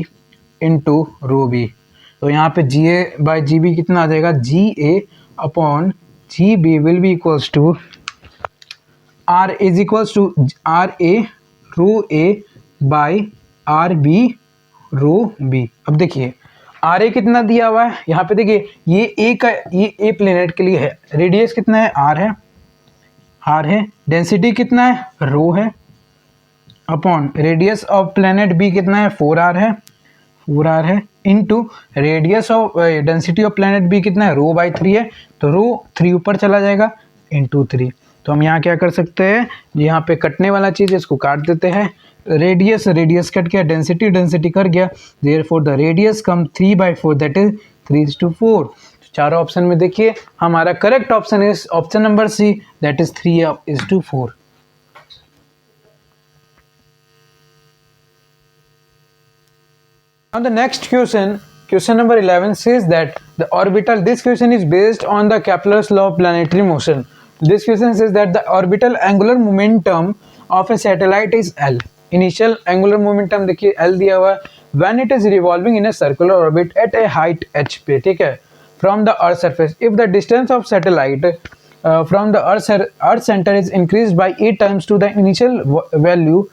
into rho B। तो यहाँ पे GA बाई GB कितना आ जाएगा, GA upon GB will be equals to R is equals to RA rho A by RB rho B। अब देखिए RA कितना दिया हुआ है, यहाँ पे देखिए ये A प्लेनेट के लिए है, रेडियस कितना है R है, डेंसिटी कितना है रो है, upon radius of planet B कितना है 4R है, into radius of density of planet B कितना है रो बाई 3 है, तो रो 3 ऊपर चला जाएगा इंटू 3। तो हम यहाँ क्या कर सकते हैं, यहाँ पे कटने वाला चीज़ इसको काट देते हैं, रेडियस कट गया, डेंसिटी कर गया, देयरफॉर द रेडियस कम 3/4 दैट इज 3:4। चारों ऑप्शन में देखिए हमारा correct option is option number C, that is 3:4। On the next question number 11 says that the orbital, this question is based on the Kepler's law of planetary motion. This question says that the orbital angular momentum of a satellite is L. Initial angular momentum देखिए L दिया हुआ है, when it is revolving in a circular orbit at a height h पे, ठीक है, from the earth surface. If the distance of satellite from the earth center is increased by 8 times to the initial value,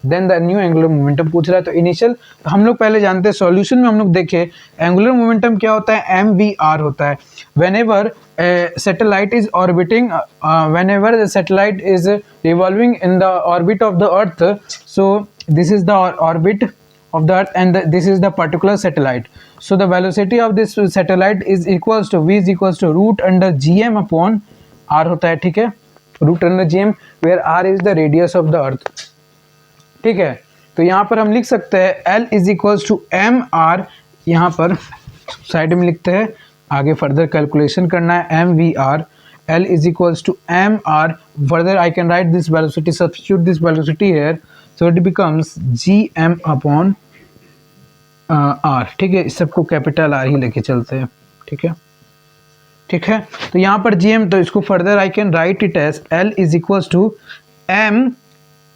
then the new angular momentum पूछ रहा है। तो initial तो हम लोग पहले जानते हैं, सॉल्यूशन में हम लोग देखें एंगुलर मोमेंटम क्या होता है, MVR होता है। Whenever satellite is orbiting, whenever the satellite is revolving in the orbit of the earth, so this is the orbit of the earth and this is the particular satellite, so the velocity of this satellite is equals to v is equals to root under gm upon r होता है, ठीक है, root under gm where r is the radius of the earth, ठीक है। तो यहाँ पर हम लिख सकते हैं L is equals to m r, यहाँ पर साइड में लिखते हैं, आगे फर्दर कैलकुलेशन करना है, m v r, L is equals to m r, further I can write this velocity, substitute this velocity here, so it becomes g m upon r, ठीक है, इस सबको कैपिटल आर ही लेके चलते हैं, ठीक है, ठीक है। तो यहाँ पर जी एम, तो इसको further I can write it as L is equals to m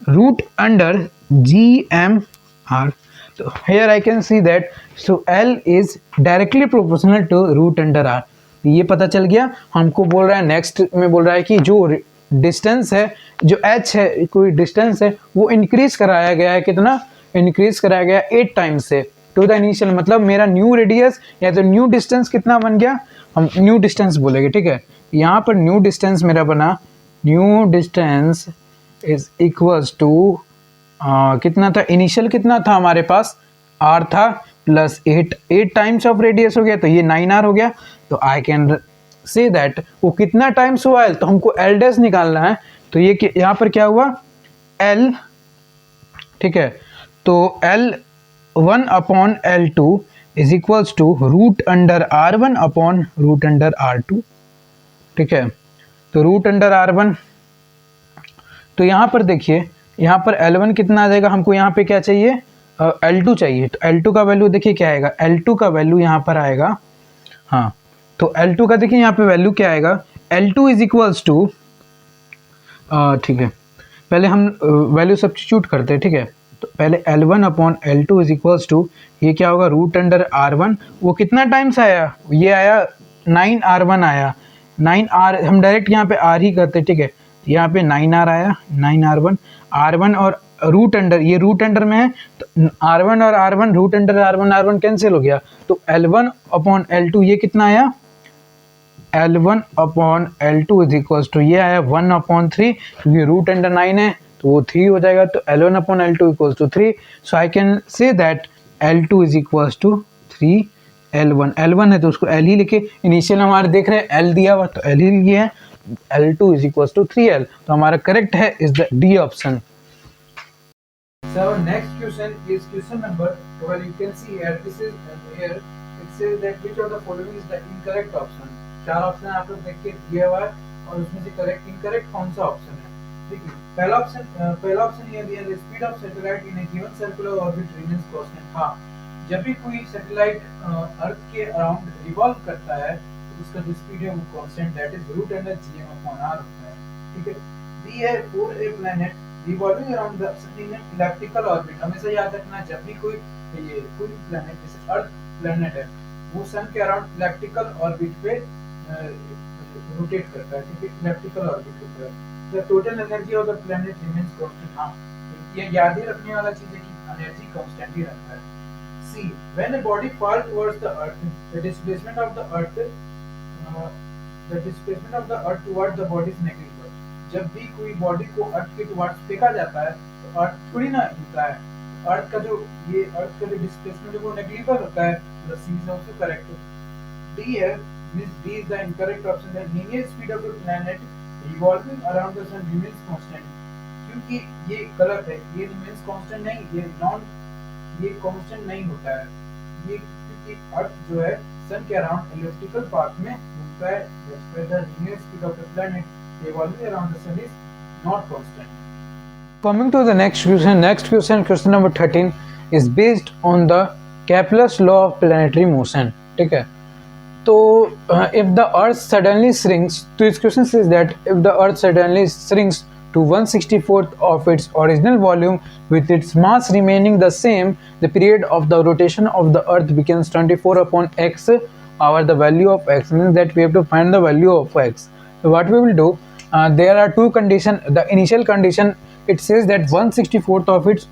root under GMR. So here I can see that so L is directly proportional to root under R. ये पता चल गया. हमको बोल रहा है नेक्स्ट में बोल रहा है कि जो डिस्टेंस है जो h है कोई डिस्टेंस है वो इंक्रीज कराया गया है. कितना इंक्रीज कराया गया 8 टाइम्स से टू द इनिशियल. मतलब मेरा न्यू रेडियस या तो न्यू डिस्टेंस कितना बन गया, हम न्यू डिस्टेंस बोलेंगे. ठीक है, यहाँ पर न्यू डिस्टेंस मेरा बना, new distance is equals to कितना था इनिशियल, कितना था हमारे पास r था प्लस 8 टाइम्स ऑफ रेडियस हो गया तो ये 9r हो गया. तो आई कैन से दैट वो कितना टाइम्स हुआ है तो हमको एल डैश निकालना है. तो ये यहाँ पर क्या हुआ l. ठीक है, तो L1 upon L2 is equals to root under R1 upon root under R2. ठीक है, तो रूट अंडर R1. तो यहाँ पर देखिए यहाँ पर L1 कितना आ जाएगा, हमको यहाँ पे क्या चाहिए L2 चाहिए. तो L2 का वैल्यू देखिए क्या आएगा, L2 का वैल्यू यहाँ पर आएगा. हाँ, तो L2 का देखिए यहाँ पे वैल्यू क्या आएगा, L2 इज इक्वल्स टू, ठीक है पहले हम वैल्यू सब्स्टिट्यूट करते हैं. ठीक है, तो पहले L1 upon L2 is equals to ये क्या होगा रूट अंडर R1. वो कितना टाइम्स आया, ये आया 9R1 आया. 9R हम डायरेक्ट यहाँ पे R ही करते. ठीक है, यहाँ पे 9R आया, 9R1 R1 और रूट अंडर, ये रूट अंडर में है तो R1 और R1 root under R1 cancel हो गया. तो L1 अपॉन L2 ये कितना आया, L1 upon L2 is equals to ये आया 1 अपॉन 3 क्योंकि रूट अंडर 9 है तो वो 3 हो जाएगा. तो L1 upon L2 equals to 3. So I can say that L2 is equals to 3 L1 है तो उसको L ही लिखे. इनिशियल हमारे देख रहे हैं L दिया हुआ तो L ही लिए हैं. L2 is equals to 3L. तो हमारा करेक्ट है is the D option. So next question is question number 12. You can see here this is here it says that which of the following is the incorrect option. चार option आप लोग देख के दिया हुआ है और उसमें से करेक्ट इनकरेक्ट कौन सा ऑप्शन है. ठीक है, पहला ऑप्शन ये दिया है speed of satellite in A given circular orbit remains constant. हाँ, जब भी कोई सैटेलाइट अर्थ के अराउंड रिवॉल्व करता है तो उसका जो स्पीड है वो constant that is root under gm upon r होता है. ठीक है, बी है for a planet revolving around the sun in electrical orbit. हमेशा याद रखना जब भी कोई प्लैनेट जैसे अर्थ प्लैनेट है वो सन के अराउंड इलेक्ट्रिकल ऑर्बिट पे रोटेट करता है. ठीक है, इलेक्ट्रिकल ऑर्बिट के ऊपर the total energy of the planet remains constant. हाँ, ये याद ही रखने वाला चीज है कि एनर्जी कांस्टेंट ही रहता है. See when a body fall towards the earth the displacement of the earth towards the body is negative. जब भी कोई बॉडी को अर्थ के टुवर्ड्स फेंका जाता है तो अर्थ थोड़ी ना हिलता है. अर्थ का जो डिस्प्लेसमेंट है वो नेगेटिव होता है. The C is also correct. D है means D is the incorrect option. The linear speed of the planet revolving around the sun remains constant. क्योंकि ये गलत है, ये remains constant नहीं, ये constant नहीं होता है. ये क्योंकि अर्थ जो है सन के अराउंड elliptical path में घूमता है. That's why the linear speed of the planet revolving around the sun is not constant. Coming to the next question, question number 13 is based on the Kepler's law of planetary motion. ठीक है, तो if the earth suddenly shrinks, तो इस question से that if the earth suddenly shrinks to 1/64 of its original volume with its mass remaining the same, the period of the rotation of the earth becomes 24 upon x hour. The value of x means that we have to find the value of x. So what we will do, there are two conditions. The initial condition, it says that 1/64 of its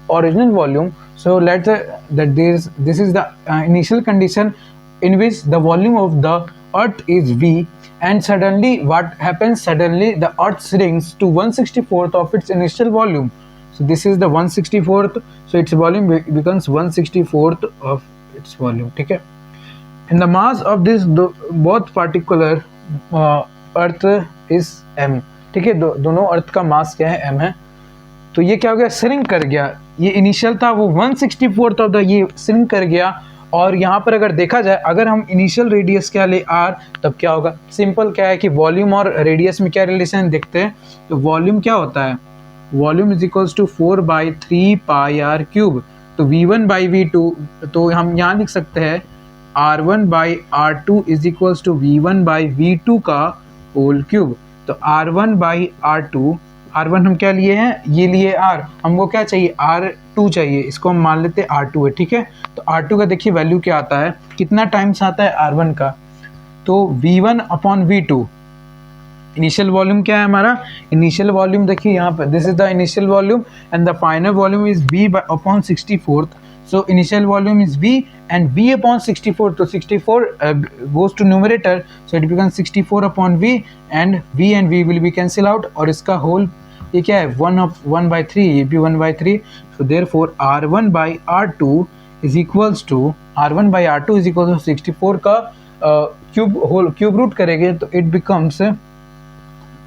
original volume. So let's that this is the initial condition in which the volume of the earth is v, and suddenly what happens, suddenly the earth shrinks to 1/64 of its initial volume. So this is the 1/64th, so its volume becomes 1/64th of its volume. ठीक है, and the mass of this both particular earth is m. ठीक है, दोनों अर्थ का मास क्या है, m है. तो ये क्या हो गया, श्रिंक कर गया. ये इनिशियल था वो 1/64 ऑफ द, ये श्रिंक कर गया. और यहाँ पर अगर देखा जाए, अगर हम इनिशियल रेडियस क्या ले r, तब क्या होगा, सिंपल क्या है कि वॉल्यूम और रेडियस में क्या रिलेशन देखते हैं. तो वॉल्यूम क्या होता है, volume is equals to 4/3 pi r cube. तो v1/v2, तो हम यहाँ लिख सकते हैं r1/r2 is equals to v1/v2 का होल क्यूब. तो r1/r2 R1 हम क्या लिए हैं, ये लिए R, हमको क्या चाहिए R2 चाहिए, इसको हम मान लेते हैं R2 है, ठीक है। तो R2 का देखिए वैल्यू क्या आता है, कितना टाइम्स आता है R1 का, तो V1 upon V2। Initial volume क्या है हमारा, इनिशियल वॉल्यूम देखिए यहाँ पर, this is the initial volume and the final volume is V upon 64। So initial volume is V and V upon 64. So 64 goes to numerator, so it becomes 64 upon V and V will be cancel out, और इसका whole ये क्या है 1/3, ये भी 1/3। So therefore R1 by R2 is equals to R1/R2 is equals to 64 का cube root करेंगे तो it becomes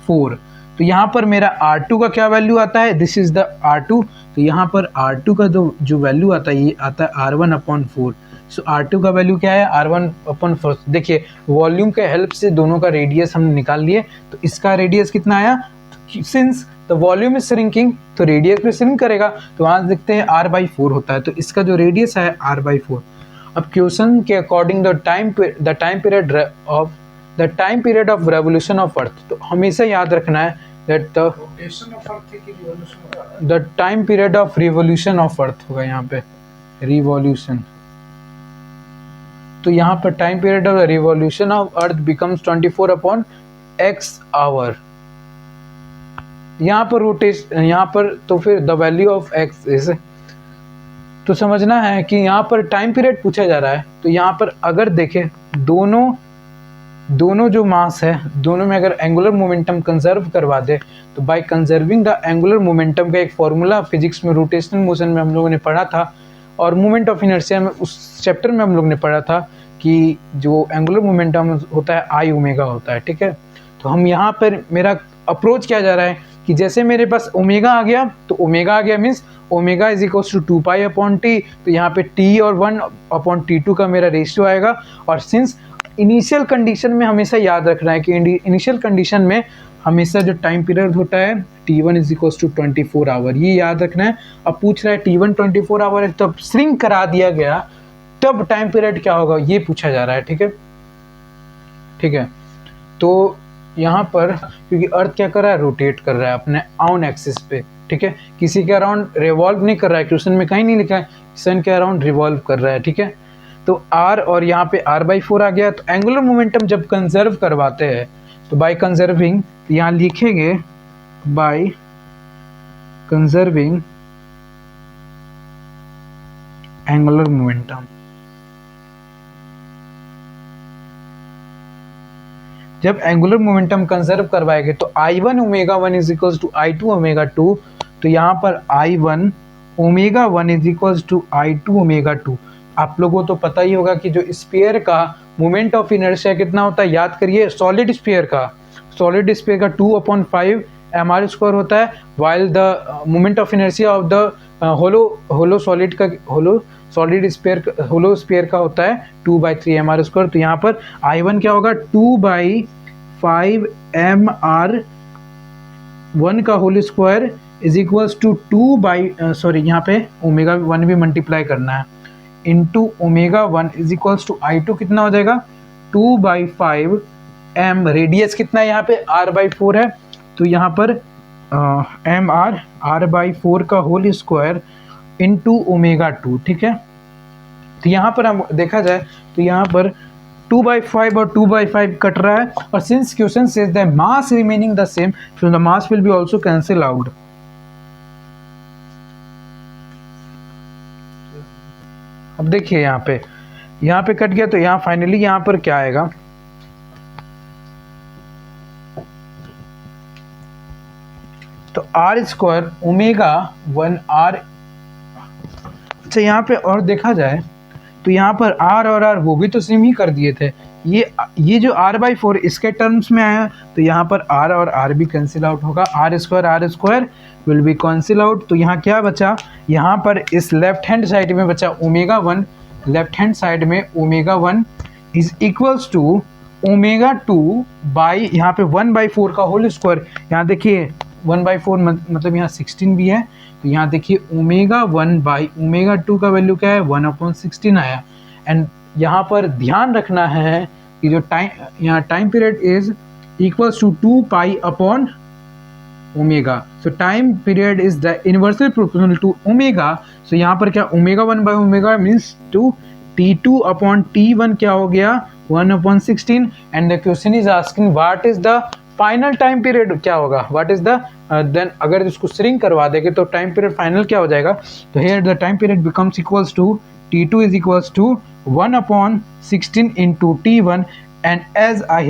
4। तो यहाँ पर मेरा R2 का क्या वैल्यू आता है, दिस इज द R2। तो यहाँ पर R2 का जो वैल्यू आता है, ये आता है R1 अपॉन 4। सो R2 का वैल्यू क्या है, R1 अपॉन 4। देखिए वॉल्यूम के हेल्प से दोनों का रेडियस हम निकाल लिए, तो इसका रेडियस कितना आया, since the volume is shrinking तो रेडियस भी श्रिंक करेगा, तो वहाँ देखते हैं R/4 होता है, तो इसका जो रेडियस है R/4। अब क्वेश्चन के according the time period of revolution of earth, तो हमेशा याद रखना है that the time period of revolution of earth होगा यहाँ पे, रिवॉल्यूशन। तो यहाँ पर time period of revolution of earth becomes 24 upon x hour. यहाँ पर रोटेशन, यहाँ पर तो फिर the value of x is, तो समझना है कि यहाँ पर टाइम पीरियड पूछा जा रहा है, तो यहाँ पर अगर देखें दोनों जो मास है, दोनों में अगर एंगुलर मोमेंटम कंजर्व करवा दे, तो by conserving the angular momentum का एक फॉर्मूला फिजिक्स में रोटेशनल मोशन में हम लोगों ने पढ़ा था, और मोमेंट ऑफ इनर्शिया में उस चैप्टर में हम लोग ने पढ़ा था कि जो एंगुलर मोमेंटम होता है I ओमेगा होता है, ठीक है। तो हम यहाँ पर मेरा अप्रोच किया जा रहा है कि जैसे मेरे पास ओमेगा आ गया, तो ओमेगा आ गया means omega is equals to 2 pi upon t, तो यहाँ पे T और 1 अपॉन T2 का मेरा रेशियो आएगा। और सिंस इनिशियल कंडीशन में हमेशा याद रखना है कि इनिशियल कंडीशन में हमेशा जो टाइम पीरियड होता है T1 is equals to 24 our, ये याद रखना है। अब पूछ रहा है T1 24 आवर है, तब श्रिंक करा दिया गया, तब टाइम पीरियड क्या होगा, ये पूछा जा रहा है, ठीक है, ठीक है। तो यहाँ पर क्योंकि अर्थ क्या कर रहा है, रोटेट कर रहा है अपने ऑन एक्सिस पे, ठीक है, किसी के अराउंड रिवॉल्व नहीं कर रहा है, क्वेश्चन में कहीं नहीं लिखा है, सन के अराउंड रिवॉल्व कर रहा है, ठीक है। तो R और यहाँ पे R/4 आ गया। तो एंगुलर मोमेंटम जब कंजर्व करवाते हैं, तो बाय कंजर्विंग, यहाँ लिखेंगे बाय कंजर्विंग एंगुलर मोमेंटम। जब एंगुलर मोमेंटम कंजर्व करवाएंगे तो I1 omega 1 is equals to I2 omega 2, तो यहाँ पर I1 omega 1 is equals to I2 omega 2। आप लोगों को तो पता ही होगा कि जो स्फीयर का मोमेंट ऑफ इनर्शिया कितना होता है, याद करिए, सॉलिड स्फीयर का 2/5 mr² होता है, while the moment of inertia of the hollow sphere का होता है 2/3 mr²। तो यहाँ पर I1 क्या होगा, 2/5 mr1 का whole square is equals to यहाँ पे ओमेगा 1 भी मल्टीप्लाई करना है, into omega 1 is equals to I2 कितना हो जाएगा, 2/5 m, रेडियस कितना है यहाँ पे R/4 है, तो यहाँ पर R/4 का होल स्क्वायर इंटू ओमेगा 2, ठीक है। तो यहाँ पर हम देखा जाए तो यहाँ पर 2/5 और 2/5 कट रहा है, और since question says the mass remaining the same, so the mass will be also cancel out. अब देखिए यहाँ पे कट गया, तो यहाँ फाइनली यहाँ पर क्या आएगा, तो R² ओमेगा 1 R। अच्छा यहाँ पे और देखा जाए तो यहाँ पर R और R वो भी तो सेम ही कर दिए थे, ये जो R/4 इसके टर्म्स में आया, तो यहाँ पर R और R भी कैंसिल आउट होगा, R² will be cancel out. तो यहाँ क्या बचा, यहाँ पर इस लेफ्ट हैंड साइड में बचा ओमेगा 1, लेफ्ट हैंड साइड में omega 1 is equals to omega 2 by यहाँ पे 1/4 का होल स्क्वायर। यहाँ देखिए 1/4 मतलब यहाँ 16 भी है, तो यहाँ देखिए ओमेगा 1 बाई ओमेगा 2 का वैल्यू क्या है, 1/16 आया। एंड यहाँ पर ध्यान रखना है कि जो time period is equals to 2 pi upon omega. So time period is the inversely proportional to omega. So यहाँ पर क्या omega 1 by omega means to T2 upon T1 क्या हो गया 1/16. And the question is asking what is the final time period क्या होगा, what is the then अगर इसको श्रिंक करवा देंगे तो टाइम पीरियड फाइनल क्या हो जाएगा. तो here the time period becomes equals to T2 is equals to 1/16 into T1. and as I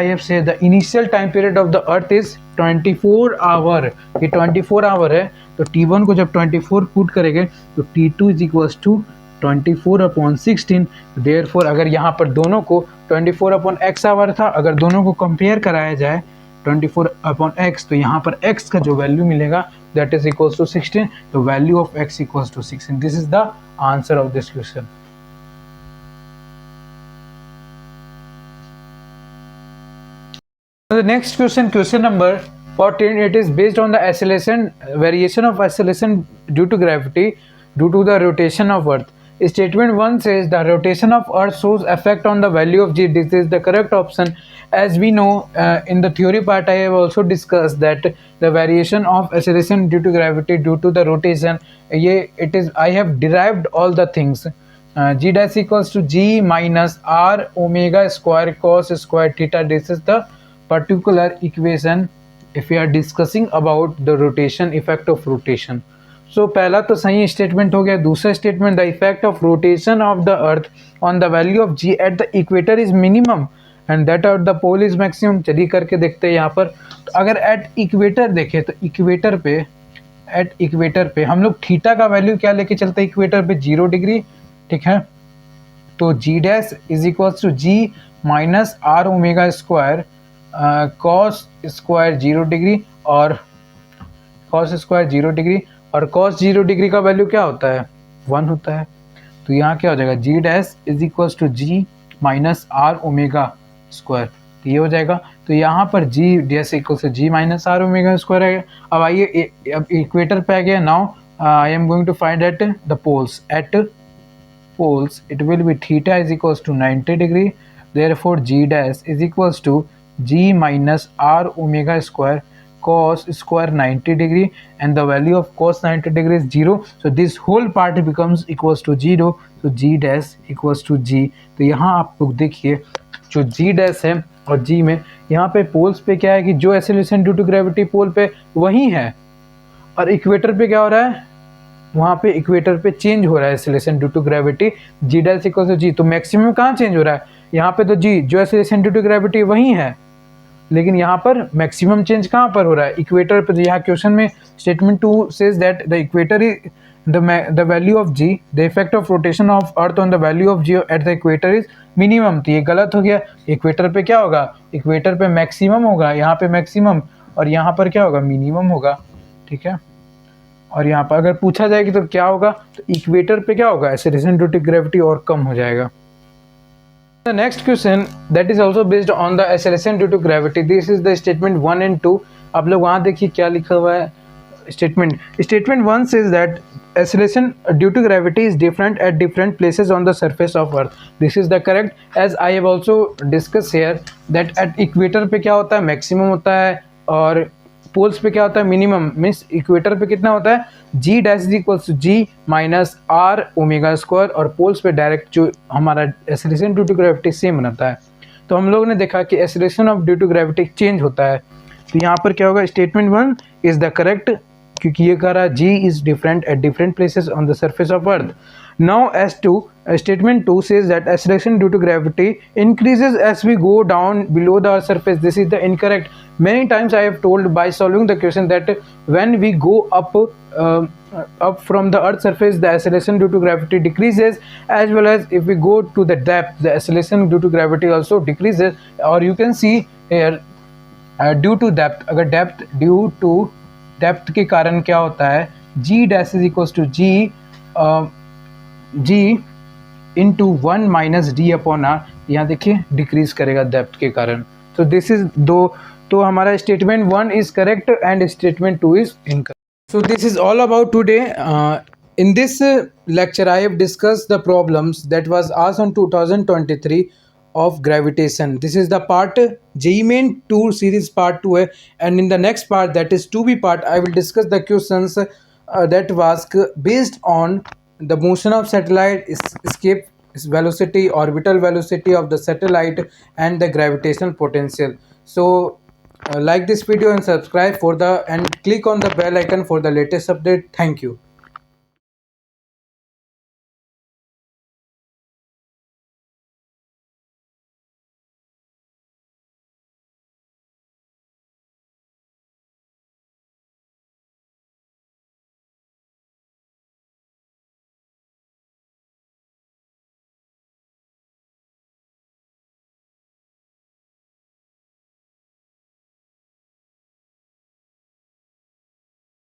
have said the initial time period of the earth is 24 hour. ये 24 our है. तो T1 को जब 24 put करेंगे तो T2 is equals to 24/16. Therefore अगर यहाँ पर दोनों को 24/x आवर था, अगर दोनों को कंपेयर कराया जाए 24/x तो यहाँ पर x का जो वैल्यू मिलेगा दैट इज इक्वल्स टू 16. तो value of x equals to 16. This is the answer of this question. The next question, question number 14, it is based on the acceleration, variation of acceleration due to gravity due to the rotation of Earth. Statement 1 says the rotation of Earth shows effect on the value of g. This is the correct option. As we know, in the theory part I have also discussed that the variation of acceleration due to gravity due to the rotation, it is I have derived all the things. G dash equals to g minus r omega square cos square theta. This is the particular equation if we are discussing about the rotation, effect of rotation. So पहला तो सही statement हो गया. दूसरा statement the effect of rotation of the earth on the value of g at the equator is minimum and that at the pole is maximum. चलिए करके देखते हैं यहाँ पर. तो अगर एट इक्वेटर देखें तो इक्वेटर पे हम लोग थीटा का वैल्यू क्या लेके चलते हैं इक्वेटर पे 0 डिग्री. ठीक है. तो g dash is equals to g minus r omega square cos square 0 degree और कॉस स्क्वायर 0 डिग्री और कॉस 0 डिग्री का वैल्यू क्या होता है 1 होता है. तो यहाँ क्या हो जाएगा g dash is equals to g minus r omega square. तो ये हो जाएगा. तो यहाँ पर जी dash equals to g minus r omega square है. अब आइए अब इक्वेटर पे आ गया. Now I am going to find at the poles. At poles it will be theta is equals to 90 degree. Therefore g dash is equals to g minus r omega square cos square 90 degree and the value of cos 90 degree is 0. So this whole part becomes equals to 0. So g dash equals to g. तो यहाँ आप लोग देखिए जो g dash है और g में यहाँ पे पोल्स पे क्या है कि जो एक्सेलरेशन ड्यू टू ग्रेविटी पोल पे वही है और इक्वेटर पे क्या हो रहा है वहाँ पे इक्वेटर पे चेंज हो रहा है acceleration due to gravity. G dash equals to g. तो मैक्सिमम कहाँ चेंज हो रहा है यहाँ पे. तो जी जो एक्सेलरेशन ड्यू टू ग्रेविटी वही है लेकिन यहाँ पर मैक्सिमम चेंज कहाँ पर हो रहा है इक्वेटर पर. यहाँ क्वेश्चन में statement 2 says that the equator is the value of g the effect of rotation of earth on the value of g at the equator is minimum. तो ये गलत हो गया. इक्वेटर पे क्या होगा इक्वेटर पे मैक्सिमम होगा. यहाँ पे मैक्सिमम और यहाँ पर क्या होगा मिनिमम होगा. ठीक है. और यहाँ पर अगर पूछा जाए कि तो क्या होगा तो इक्वेटर पे क्या होगा एक्सेलरेशन ड्यू टू ग्रेविटी और कम हो जाएगा. The next question that is also based on the acceleration due to gravity. This is the statement 1 and 2. आप लोग वहाँ देखिए क्या लिखा हुआ है statement. Statement 1 says that acceleration due to gravity is different at different places on the surface of Earth. This is the correct. As I have also discussed here that at equator पे क्या होता है maximum होता है और poles पे क्या होता है मिनिमम. मीन्स इक्वेटर पे कितना होता है g dash is equals to g minus r omega square और पोल्स पे डायरेक्ट जो हमारा acceleration due to gravity same बनता है. तो हम लोगों ने देखा कि acceleration of due to gravity change होता है. तो यहाँ पर क्या होगा स्टेटमेंट 1 इज द करेक्ट क्योंकि ये कह रहा है g is different at different places on the surface of earth. Now as to statement 2 says that acceleration due to gravity increases as we go down below the earth's surface. This is the incorrect. Many times I have told by solving the question that when we go up from the earth's surface the acceleration due to gravity decreases, as well as if we go to the depth the acceleration due to gravity also decreases. Or you can see here due to depth. अगर depth due to depth के कारण क्या होता है g dash is equals to g into 1 minus d upon r. यहाँ देखिए decrease करेगा depth के कारण. तो दिस इज दो. तो हमारा statement 1 is correct and statement 2 is incorrect. So this is all about today. In this lecture I have discussed the problems that was asked on 2023 of gravitation. This is the part JEE Main 2 series part 2 and in the next part, that is 2B part, I will discuss the questions that was based on the motion of satellite, escape velocity, orbital velocity of the satellite, and the gravitational potential. So like this video and subscribe for the and click on the bell icon for the latest update. Thank you.